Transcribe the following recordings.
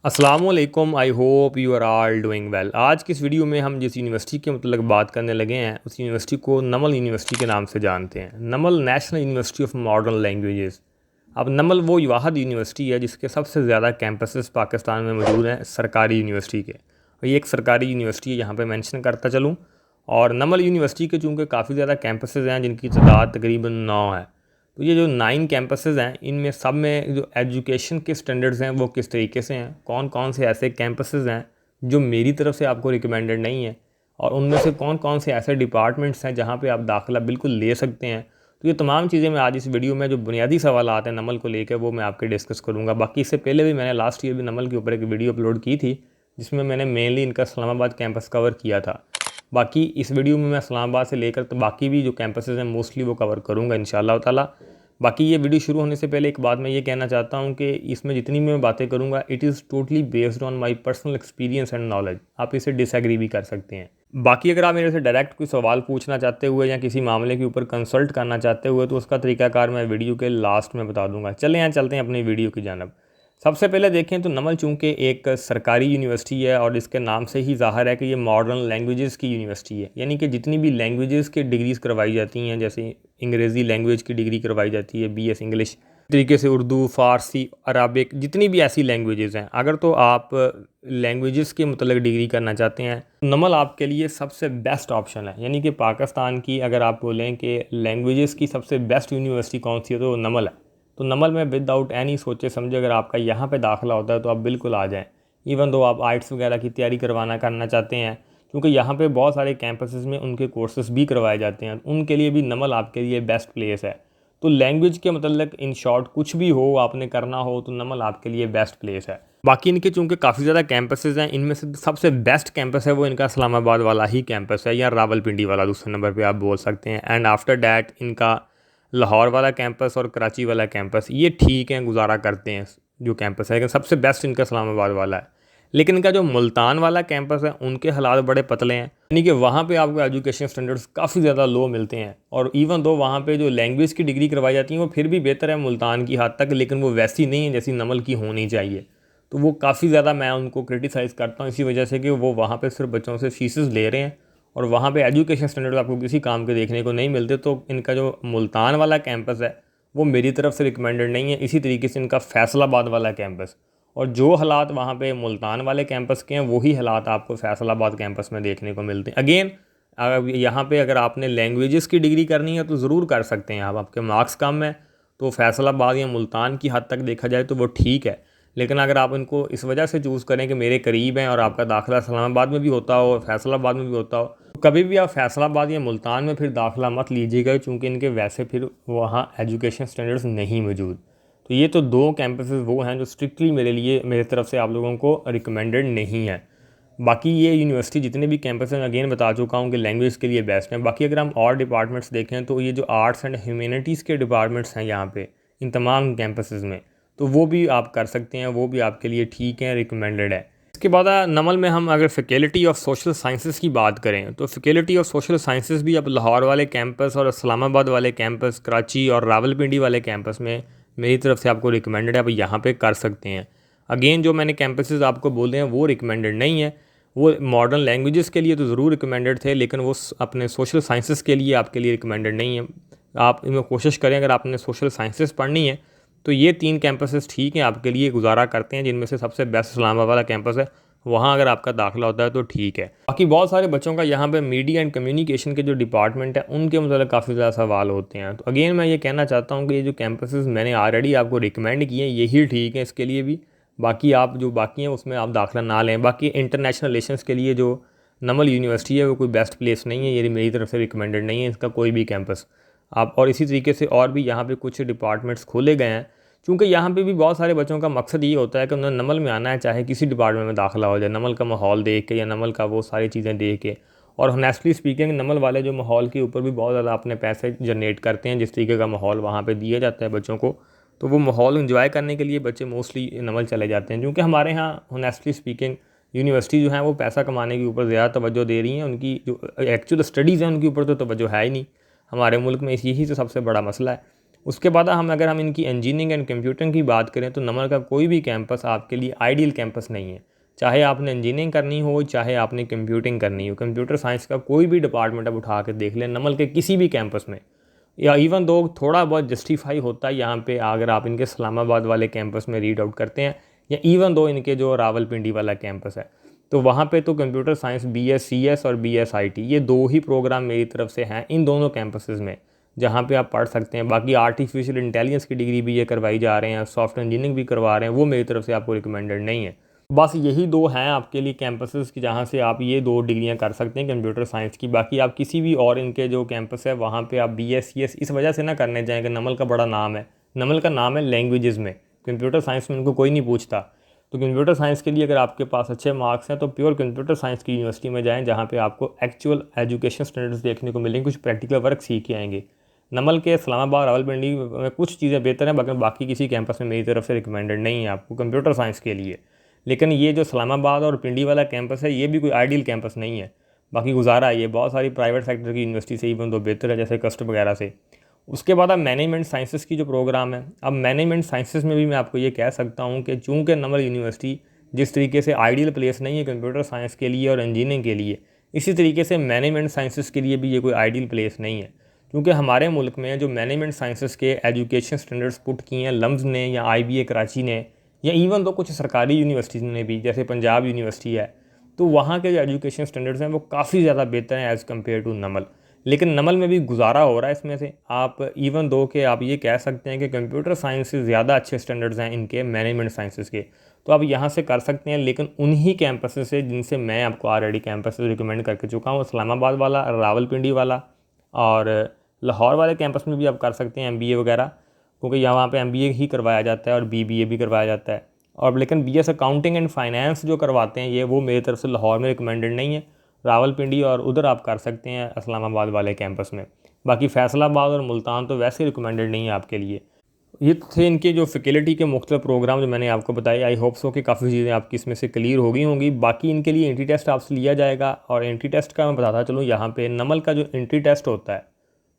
अस्सलामुअलैकुम, I hope you are all doing well. आज की इस वीडियो में हम जिस यूनिवर्सिटी के मतलब बात करने लगे हैं उस यूनिवर्सिटी को नमल यूनिवर्सिटी के नाम से जानते हैं। Namal national university of modern languages. अब नमल वो वाहद यूनिवर्सिटी है जिसके सबसे ज़्यादा कैंपसेस पाकिस्तान में मौजूद हैं सरकारी यूनिवर्सिटी के, और ये एक सरकारी यूनिवर्सिटी है, यहाँ पर मैंशन करता चलूँ। और नमल यूनिवर्सिटी के चूँकि काफ़ी ज़्यादा कैंपसेस हैं जिनकी तादाद तकरीबन 9 है। तो ये जो 9 कैंपसेस हैं इनमें सब में जो एजुकेशन के स्टैंडर्ड्स हैं वो किस तरीके से हैं, कौन कौन से ऐसे कैंपसेस हैं जो मेरी तरफ से आपको रिकमेंडेड नहीं है, और उनमें से कौन कौन से ऐसे डिपार्टमेंट्स हैं जहाँ पे आप दाखिला बिल्कुल ले सकते हैं। तो ये तमाम चीज़ें मैं आज इस वीडियो में जो बुनियादी सवाल आते हैं नमल को लेकर वो मैं आपके डिस्कस करूँगा। बाकी इससे पहले भी मैंने लास्ट ईयर भी नमल के ऊपर एक वीडियो अपलोड की थी जिसमें मैंने मेनली इनका इस्लामाबाद कैंपस कवर किया था। बाकी इस वीडियो में मैं इस्लामाबाद से लेकर तो बाकी भी जो कैंपसेस हैं मोस्टली वो कवर करूँगा इंशाअल्लाह ताला। बाकी ये वीडियो शुरू होने से पहले एक बात मैं ये कहना चाहता हूँ कि इसमें जितनी मैं बातें करूँगा it is totally based on my personal experience and knowledge. आप इसे डिसएग्री भी कर सकते हैं। बाकी अगर आप मेरे से डायरेक्ट कोई सवाल पूछना चाहते हुए या किसी मामले के ऊपर कंसल्ट करना चाहते हुए तो उसका तरीकाकार मैं वीडियो के लास्ट में बता दूंगा। चलते हैं अपनी वीडियो की जानब। सबसे पहले देखें तो नमल चूँकि एक सरकारी यूनिवर्सिटी है और इसके नाम से ही ज़ाहिर है कि ये मॉडर्न लैंग्वेजेस की यूनिवर्सिटी है, यानी कि जितनी भी लैंग्वेजेस की डिग्रीज़ करवाई जाती हैं, जैसे अंग्रेज़ी लैंग्वेज की डिग्री करवाई जाती है बीएस इंग्लिश, तरीके से उर्दू, फ़ारसी, अरबिक, जितनी भी ऐसी लैंग्वेजेस हैं, अगर तो आप लैंग्वेजेस के मतलब डिग्री करना चाहते हैं तो नमल आपके लिए सबसे बेस्ट ऑप्शन है। यानी कि पाकिस्तान की अगर आप बोलें कि लैंग्वेजेस की सबसे बेस्ट यूनिवर्सिटी कौन सी है तो नमल है। तो नमल में विदाउट एनी सोचे समझे अगर आपका यहाँ पे दाखिला होता है तो आप बिल्कुल आ जाएं। इवन दो आप आइट्स वगैरह की तैयारी करना चाहते हैं, क्योंकि यहाँ पे बहुत सारे कैंपसेस में उनके कोर्सेज भी करवाए जाते हैं, उनके लिए भी नमल आपके लिए बेस्ट प्लेस है। तो लैंग्वेज के मतलब इन शॉर्ट कुछ भी हो आपने करना हो तो नमल आपके लिए बेस्ट प्लेस है। बाकी इनके चूँकि काफ़ी ज़्यादा कैंपसेस हैं, इनमें से सबसे बेस्ट कैंपस है वो इनका इस्लामाबाद वाला ही कैंपस है, या रावलपिंडी वाला दूसरे नंबर पे आप बोल सकते हैं। एंड आफ्टर डैट इनका लाहौर वाला कैंपस और कराची वाला कैंपस ये ठीक हैं, गुजारा करते हैं जो कैंपस है, लेकिन सबसे बेस्ट इनका इस्लामाबाद वाला है। लेकिन इनका जो मुल्तान वाला कैंपस है उनके हालात बड़े पतले हैं, यानी कि वहाँ पे आपको एजुकेशन स्टैंडर्ड्स काफ़ी ज़्यादा लो मिलते हैं। और इवन दो वहाँ पे जो लैंग्वेज की डिग्री करवाई जाती है वो फिर भी बेहतर है मुल्तान की हद तक, लेकिन वो वैसी नहीं है जैसी नमल की होनी चाहिए। तो वो काफ़ी ज़्यादा मैं उनको क्रिटिसाइज़ करता हूँ इसी वजह से कि वो वहाँ पर सिर्फ बच्चों से फीसेस ले रहे हैं और वहाँ पे एजुकेशन स्टैंडर्ड आपको किसी काम के देखने को नहीं मिलते। तो इनका जो मुल्तान वाला कैंपस है वो मेरी तरफ से रिकमेंडेड नहीं है। इसी तरीके से इनका फैसलाबाद वाला कैंपस, और जो हालात वहाँ पे मुल्तान वाले कैंपस के हैं वही हालात आपको फैसलाबाद कैंपस में देखने को मिलते हैं। अगेन यहाँ पे अगर आपने लैंग्वेजेस की डिग्री करनी है तो ज़रूर कर सकते हैं आप, आपके मार्क्स कम है तो फैसलाबाद या मुल्तान की हद तक देखा जाए तो वो ठीक है। लेकिन अगर आप इनको इस वजह से चूज़ करें कि मेरे करीब हैं और आपका दाखिला इस्लामाबाद में भी होता हो और फैसलाबाद में भी होता हो, तो कभी भी आप फैसलाबाद या मुल्तान में फिर दाखिला मत लीजिएगा, चूँकि इनके वैसे फिर वहाँ एजुकेशन स्टैंडर्ड्स नहीं मौजूद। तो ये तो दो कैंपसेस वो हैं जो स्ट्रिक्टली मेरे लिए मेरी तरफ से आप लोगों को रिकमेंडेड नहीं है। बाकी ये यूनिवर्सिटी जितने भी कैंपस हैं अगेन बता चुका हूँ कि लैंग्वेज के लिए बेस्ट हैं। बाकी अगर हम और डिपार्टमेंट्स देखें तो ये जो आर्ट्स एंड ह्यूमैनिटीज़ के डिपार्टमेंट्स हैं यहाँ पे इन तमाम कैंपसेस में, तो वो भी आप कर सकते हैं, वो भी आपके लिए ठीक है, रिकमेंडेड है। इसके बाद नमल में हम अगर फैकल्टी ऑफ सोशल साइंसेस की बात करें तो फैकल्टी ऑफ सोशल साइंसेस भी अब लाहौर वाले कैंपस और इस्लामाबाद वाले कैंपस, कराची और रावलपिंडी वाले कैंपस में मेरी तरफ से आपको रिकमेंडेड है, आप यहाँ पे कर सकते हैं। अगेन जो मैंने कैंपसेस आपको बोले हैं वो रिकमेंडेड नहीं है। वो मॉडर्न लैंग्वेजेस के लिए तो ज़रूर रिकमेंडेड थे, लेकिन वो अपने सोशल साइंसेस के लिए आपके लिए रिकमेंडेड नहीं है। आप इनमें कोशिश करें, अगर आपने सोशल साइंसेस पढ़नी है तो ये 3 कैंपसेस ठीक हैं, आपके लिए गुजारा करते हैं, जिनमें से सबसे बेस्ट इस्लामाबाद वाला कैंपस है। वहाँ अगर आपका दाखिला होता है तो ठीक है। बाकी बहुत सारे बच्चों का यहाँ पे मीडिया एंड कम्युनिकेशन के जो डिपार्टमेंट है उनके मतलब काफ़ी ज़्यादा सवाल होते हैं। तो अगेन मैं ये कहना चाहता हूँ कि ये जो कैंपसेस मैंने ऑलरेडी आपको रिकमेंड किए हैं यही ठीक है इसके लिए भी। बाकी आप जो बाकी हैं उसमें आप दाखिला ना लें। बाकी इंटरनेशनल रिलेशंस के लिए जो नमल यूनिवर्सिटी है वो कोई बेस्ट प्लेस नहीं है, ये मेरी तरफ से रिकमेंडेड नहीं है इसका कोई भी कैंपस आप। और इसी तरीके से और भी यहाँ पे कुछ डिपार्टमेंट्स खोले गए हैं, क्योंकि यहाँ पे भी बहुत सारे बच्चों का मकसद ये होता है कि उन्हें नमल में आना है, चाहे किसी डिपार्टमेंट में दाखिला हो जाए, नमल का माहौल देख के या नमल का वो सारी चीज़ें देख के। और होनेस्टली स्पीकिंग नमल वाले जो माहौल के ऊपर भी बहुत ज़्यादा अपने पैसे जनरेट करते हैं, जिस तरीके का माहौल वहाँ पे दिया जाता है बच्चों को, तो वो माहौल इन्जॉय करने के लिए बच्चे मोस्टली नमल चले जाते हैं। क्योंकि हमारे यहाँ होनेस्टली स्पीकिंग यूनिवर्सिटी जो है वो पैसा कमाने के ऊपर ज़्यादा तवज्जो दे रही हैं, उनकी जो एक्चुअल स्टडीज़ हैं उनके ऊपर तो तवज्जो है ही नहीं। हमारे मुल्क में यही तो सबसे बड़ा मसला है। उसके बाद अगर हम इनकी इंजीनियरिंग एंड कंप्यूटिंग की बात करें तो नमल का कोई भी कैंपस आपके लिए आइडियल कैंपस नहीं है। चाहे आपने इंजीनियरिंग करनी हो, चाहे आपने कंप्यूटिंग करनी हो, कंप्यूटर साइंस का कोई भी डिपार्टमेंट आप उठा के देख लें नमल के किसी भी कैंपस में, या इवन दो थोड़ा बहुत जस्टिफाई होता है यहाँ पे अगर आप इनके इस्लामाबाद वाले कैंपस में रीड आउट करते हैं, या इवन दो इनके जो रावलपिंडी वाला कैंपस है, तो वहाँ पे तो कंप्यूटर साइंस BScs और BSIT ये दो ही प्रोग्राम मेरी तरफ से हैं इन दोनों कैंपसेस में जहाँ पे आप पढ़ सकते हैं। बाकी आर्टिफिशियल इंटेलिजेंस की डिग्री भी ये करवाई जा रहे हैं, सॉफ्टवेयर इंजीनियरिंग भी करवा रहे हैं, वो मेरी तरफ से आपको रिकमेंडेड नहीं है। बस यही दो हैं आपके लिए कैंपसेस की जहाँ से आप ये दो डिग्रियाँ कर सकते हैं कंप्यूटर साइंस की। बाकी आप किसी भी और इनके जो कैंपस है वहाँ पे आप BScs इस वजह से ना करने जाएँ कि नमल का बड़ा नाम है, नमल का नाम है लैंग्वेजेस में, कंप्यूटर साइंस में उनको कोई नहीं पूछता। तो कंप्यूटर साइंस के लिए अगर आपके पास अच्छे मार्क्स हैं तो प्योर कंप्यूटर साइंस की यूनिवर्सिटी में जाएँ जहाँ पर आपको एक्चुअल एजुकेशन स्टैंडर्ड्स देखने को मिलेंगे, कुछ प्रैक्टिकल वर्क सीख के आएंगे। नमल के इस्लामाबाद रावलपिंडी में कुछ चीज़ें बेहतर हैं, मगर बाकी किसी कैंपस में मेरी तरफ से रिकमेंडेड नहीं है आपको कंप्यूटर साइंस के लिए। लेकिन ये जो इस्लामाबाद और पिंडी वाला कैंपस है ये भी कोई आइडियल कैंपस नहीं है। बाकी गुजारा है ये बहुत सारी प्राइवेट सेक्टर की यूनिवर्सिटी से इवन तो बेहतर है, जैसे कस्ट वगैरह से। उसके बाद अब मैनेजमेंट साइंसेस की जो प्रोग्राम है, अब मैनेजमेंट साइंसेस में भी मैं आपको ये कह सकता हूँ कि चूँकि नमल यूनिवर्सिटी जिस तरीके से आइडियल प्लेस नहीं है कंप्यूटर साइंस के लिए और इंजीनियरिंग के लिए, इसी तरीके से मैनेजमेंट साइंसेस के लिए भी ये कोई आइडियल प्लेस नहीं है। क्योंकि हमारे मुल्क में जो मैनेजमेंट साइंसेस के एजुकेशन स्टैंडर्ड्स पुट किए हैं लम्स ने या IBA कराची ने, या इवन तो कुछ सरकारी यूनिवर्सिटीज़ ने भी, जैसे पंजाब यूनिवर्सिटी है, तो वहाँ के जो एजुकेशन स्टैंडर्ड्स हैं वो काफ़ी ज़्यादा बेहतर हैं एज़ कम्पेयर टू नमल। लेकिन नमल में भी गुजारा हो रहा है इसमें से। आप इवन दो कि आप ये कह सकते हैं कि कंप्यूटर साइंस से ज़्यादा अच्छे स्टैंडर्ड्स हैं इनके मैनेजमेंट साइंसेस के, तो आप यहाँ से कर सकते हैं। लेकिन उन्हीं कैंपसेस से जिनसे मैं आपको ऑलरेडी कैंपसेस रिकमेंड करके चुका हूँ, इस्लामाबाद वाला, रावलपिंडी वाला और लाहौर वाले कैंपस में भी आप कर सकते हैं MBA वगैरह, क्योंकि यहाँ पे MBA ही करवाया जाता है और BBA भी करवाया जाता है। और लेकिन BS अकाउंटिंग एंड फाइनेंस जो करवाते हैं ये वो मेरी तरफ से लाहौर में रिकमेंडेड नहीं है। रावलपिंडी और उधर आप कर सकते हैं इस्लामाबाद वाले कैंपस में। बाकी फैसलाबाद और मुल्तान तो वैसे रिकमेंडेड नहीं है आपके लिए। ये थे इनके जो फैकल्टी के मुख्तलिफ प्रोग्राम जो मैंने आपको बताए। आई होप सो कि काफ़ी चीज़ें आपकी इसमें से क्लियर हो गई होंगी। बाकी इनके लिए एंट्री टेस्ट आपसे लिया जाएगा, और एंट्री टेस्ट का मैं बताता चलूँ, यहाँ पे नमल का जो एंट्री टेस्ट होता है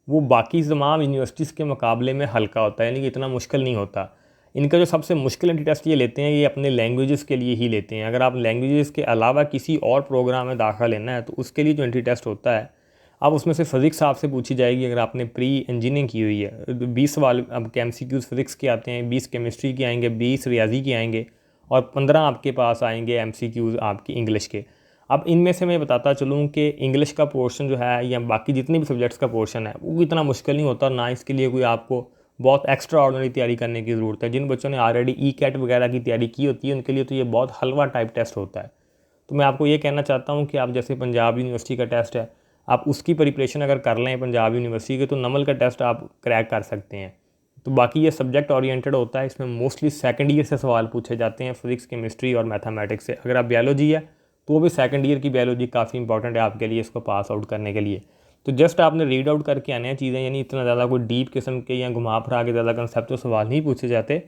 वो बाकी तमाम यूनिवर्सिटीज़ के मुकाबले में हल्का होता है, यानी कि इतना मुश्किल नहीं होता। इनका जो सबसे मुश्किल एंट्री टेस्ट ये लेते हैं, ये अपने लैंग्वेजेस के लिए ही लेते हैं। अगर आप लैंग्वेजेस के अलावा किसी और प्रोग्राम में दाखिला लेना है तो उसके लिए जो एंट्री टेस्ट होता है, अब उसमें से फ़िज़िक्स आपसे पूछी जाएगी अगर आपने प्री इंजीनियरिंग की हुई है। 20 सवाल अब MCQs फ़िज़िक्स के आते हैं, 20 केमिस्ट्री के आएंगे, 20 रियाजी के आएंगे, और 15 आपके पास आएंगे MCQs आपकी इंग्लिश के। अब इनमें से मैं बताता चलूँ कि इंग्लिश का पोर्शन जो है या बाकी जितने भी सब्जेक्ट्स का पोर्शन है वो इतना मुश्किल नहीं होता, ना इसके लिए कोई आपको बहुत एक्स्ट्रा ऑर्डिनरी तैयारी करने की ज़रूरत है। जिन बच्चों ने ऑलरेडी ECAT वगैरह की तैयारी की होती है उनके लिए तो ये बहुत हलवा टाइप टेस्ट होता है। तो मैं आपको ये कहना चाहता हूँ कि आप जैसे पंजाब यूनिवर्सिटी का टेस्ट है, आप उसकी प्रिपरेशन अगर कर लें पंजाब यूनिवर्सिटी के, तो नमल का टेस्ट आप क्रैक कर सकते हैं। तो बाकी ये सब्जेक्ट ओरिएंटेड होता है, इसमें मोस्टली सेकंड ईयर से सवाल पूछे जाते हैं, फिजिक्स, केमिस्ट्री और मैथमेटिक्स से। अगर आप बायोलॉजी है तो भी सेकंड ईयर की बायोलॉजी काफ़ी इंपॉर्टेंट है आपके लिए, इसको पास आउट करने के लिए। तो जस्ट आपने रीड आउट करके आने हैं चीज़ें, यानी इतना ज़्यादा कोई डीप किस्म के या घुमा फिरा के ज़्यादा कंसेप्चुअल सवाल नहीं पूछे जाते।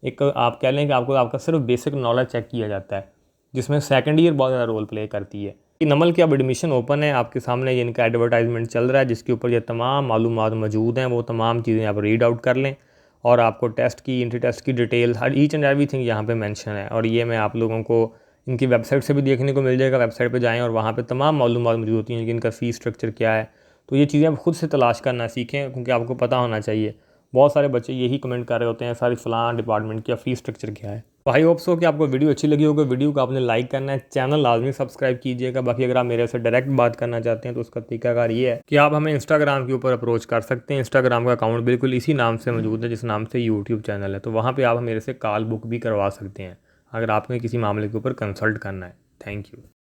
एक आप कह लें कि आपको आपका सिर्फ बेसिक नॉलेज चेक किया जाता है, जिसमें सेकंड ईयर बहुत ज़्यादा रोल प्ले करती है। नमल की अब एडमिशन ओपन है, आपके सामने ये इनका एडवर्टाइजमेंट चल रहा है जिसके ऊपर ये तमाम मालूमात मौजूद हैं। वो तमाम चीज़ें आप रीड आउट कर लें, और आपको टेस्ट की, एंट्री टेस्ट की detail, her each and everything यहाँ पे मेंशन है। और ये मैं आप लोगों को इनकी वेबसाइट से भी देखने को मिल जाएगा। वेबसाइट पे जाएं और वहाँ पे तमाम मालूमात मौजूद होती हैं कि इनका फ़ीस स्ट्रक्चर क्या है। तो ये चीज़ें आप खुद से तलाश करना सीखें, क्योंकि आपको पता होना चाहिए। बहुत सारे बच्चे यही कमेंट कर रहे होते हैं सारी फ़लाँ डिपार्टमेंट का फ़ीस स्ट्रक्चर क्या है। तो आई होप सो कि आपको वीडियो अच्छी लगी होगी। वीडियो को आपने लाइक करना है, चैनल लाजमी सब्सक्राइब कीजिएगा। बाकी अगर आप मेरे से डायरेक्ट बात करना चाहते हैं तो उसका तरीकाकार ये है कि आप हमें इंस्टाग्राम के ऊपर अप्रोच कर सकते हैं। इंस्टाग्राम का अकाउंट बिल्कुल इसी नाम से मौजूद है जिस नाम से यूट्यूब चैनल है। तो वहाँ पर आप मेरे से कॉल बुक भी करवा सकते हैं अगर आपने किसी मामले के ऊपर कंसल्ट करना है। Thank you.